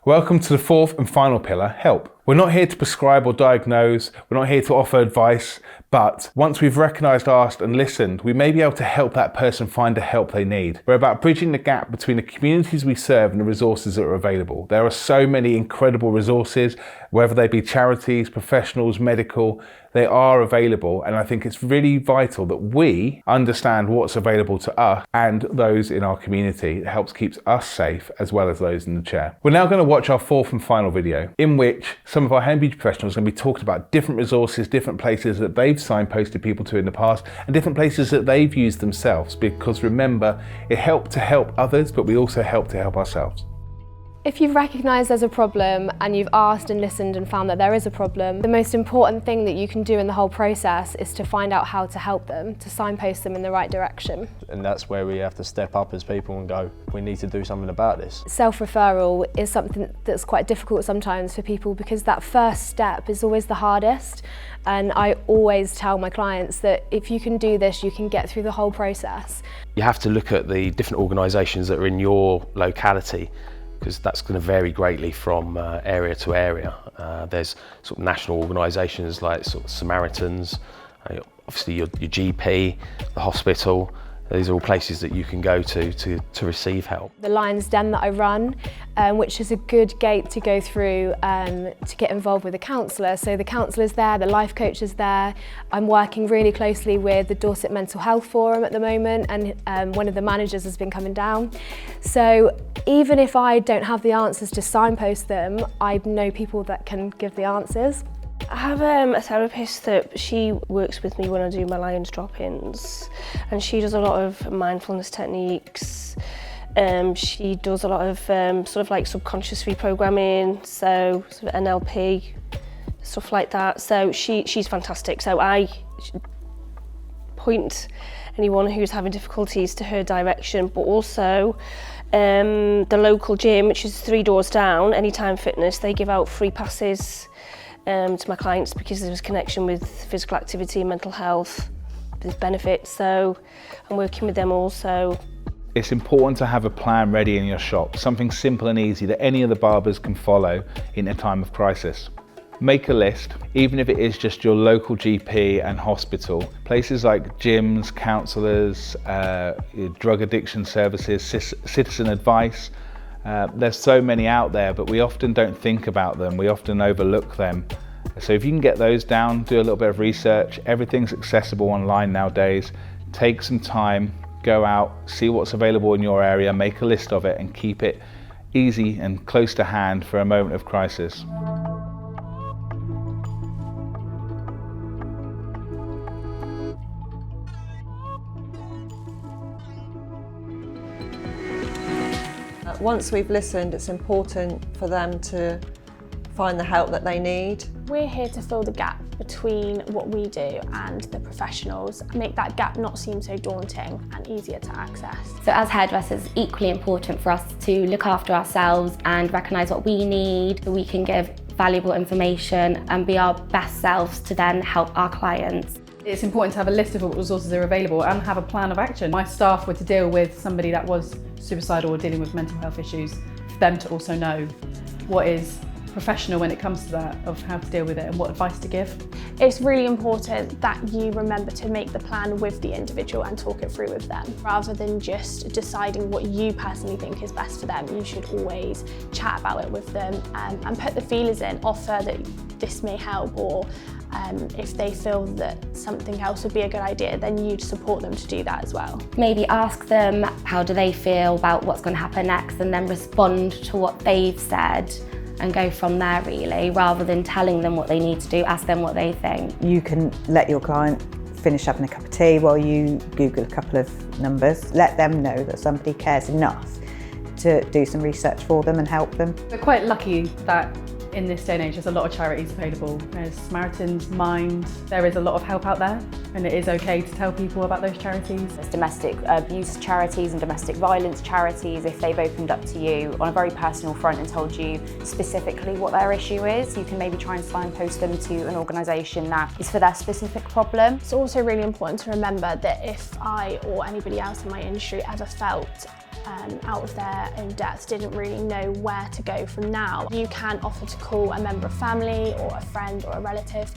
Welcome to the fourth and final pillar, help. We're not here to prescribe or diagnose, we're not here to offer advice, but once we've recognised, asked and listened, we may be able to help that person find the help they need. We're about bridging the gap between the communities we serve and the resources that are available. There are so many incredible resources, whether they be charities, professionals, medical, they are available, and I think it's really vital that we understand what's available to us and those in our community. It helps keep us safe as well as those in the chair. We're now going to watch our fourth and final video, in which some of our home beauty professionals are going to be talking about different resources, different places that they've signposted people to in the past, and different places that they've used themselves, because remember, it helped to help others, but we also help to help ourselves. If you've recognised there's a problem and you've asked and listened and found that there is a problem, the most important thing that you can do in the whole process is to find out how to help them, to signpost them in the right direction. And that's where we have to step up as people and go, we need to do something about this. Self-referral is something that's quite difficult sometimes for people because that first step is always the hardest. And I always tell my clients that if you can do this, you can get through the whole process. You have to look at the different organisations that are in your locality, because that's going to vary greatly from area to area. There's sort of national organisations like sort of Samaritans, obviously your GP, the hospital. These are all places that you can go to receive help. The Lion's Den that I run, which is a good gate to go through to get involved with a counsellor. So the counsellor's there, the life coach is there. I'm working really closely with the Dorset Mental Health Forum at the moment, and one of the managers has been coming down. So even if I don't have the answers to signpost them, I know people that can give the answers. I have a therapist that she works with me when I do my Lions drop-ins, and she does a lot of mindfulness techniques. She does a lot of sort of like subconscious reprogramming, so sort of NLP, stuff like that. So she's fantastic. So I point anyone who's having difficulties to her direction, but also the local gym, which is 3 doors down, Anytime Fitness, they give out free passes to my clients because there's a connection with physical activity and mental health, there's benefits, so I'm working with them also. It's important to have a plan ready in your shop, something simple and easy that any of the barbers can follow in a time of crisis. Make a list, even if it is just your local GP and hospital. Places like gyms, counsellors, drug addiction services, citizen advice. There's so many out there, but we often don't think about them. We often overlook them. So if you can get those down, do a little bit of research. Everything's accessible online nowadays. Take some time, go out, see what's available in your area, make a list of it and keep it easy and close to hand for a moment of crisis. Once we've listened, it's important for them to find the help that they need. We're here to fill the gap between what we do and the professionals, make that gap not seem so daunting and easier to access. So as hairdressers, it's equally important for us to look after ourselves and recognise what we need, so we can give valuable information and be our best selves to then help our clients. It's important to have a list of what resources are available and have a plan of action. My staff were to deal with somebody that was suicidal or dealing with mental health issues, for them to also know what is professional when it comes to that, of how to deal with it and what advice to give. It's really important that you remember to make the plan with the individual and talk it through with them. Rather than just deciding what you personally think is best for them, you should always chat about it with them and put the feelers in, offer that this may help, or if they feel that something else would be a good idea, then you'd support them to do that as well. Maybe ask them how do they feel about what's going to happen next, and then respond to what they've said and go from there really, rather than telling them what they need to do, ask them what they think. You can let your client finish having a cup of tea while you Google a couple of numbers. Let them know that somebody cares enough to do some research for them and help them. We're quite lucky that in this day and age there's a lot of charities available. There's Samaritans, Mind, there is a lot of help out there, and it is okay to tell people about those charities. There's domestic abuse charities and domestic violence charities. If they've opened up to you on a very personal front and told you specifically what their issue is, you can maybe try and signpost them to an organisation that is for their specific problem. It's also really important to remember that if I or anybody else in my industry ever felt out of their own depths, didn't really know where to go from now. You can offer to call a member of family or a friend or a relative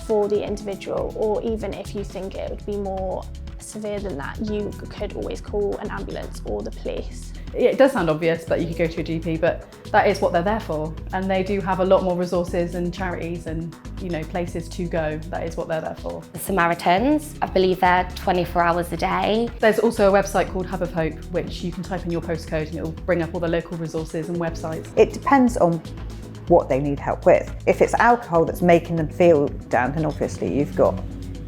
for the individual, or even if you think it would be more severe than that, you could always call an ambulance or the police. It does sound obvious that you could go to a GP, but that is what they're there for. And they do have a lot more resources and charities and, you know, places to go. That is what they're there for. The Samaritans, I believe they're 24 hours a day. There's also a website called Hub of Hope, which you can type in your postcode and it'll bring up all the local resources and websites. It depends on what they need help with. If it's alcohol that's making them feel down, then obviously you've got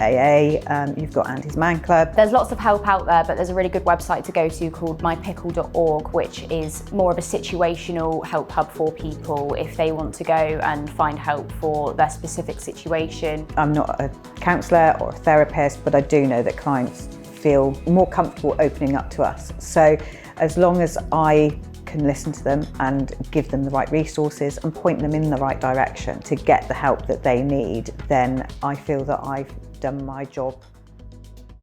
AA, you've got Andy's Man Club. There's lots of help out there, but there's a really good website to go to called mypickle.org, which is more of a situational help hub for people if they want to go and find help for their specific situation. I'm not a counsellor or a therapist, but I do know that clients feel more comfortable opening up to us. So as long as I can listen to them and give them the right resources and point them in the right direction to get the help that they need, then I feel that I've done my job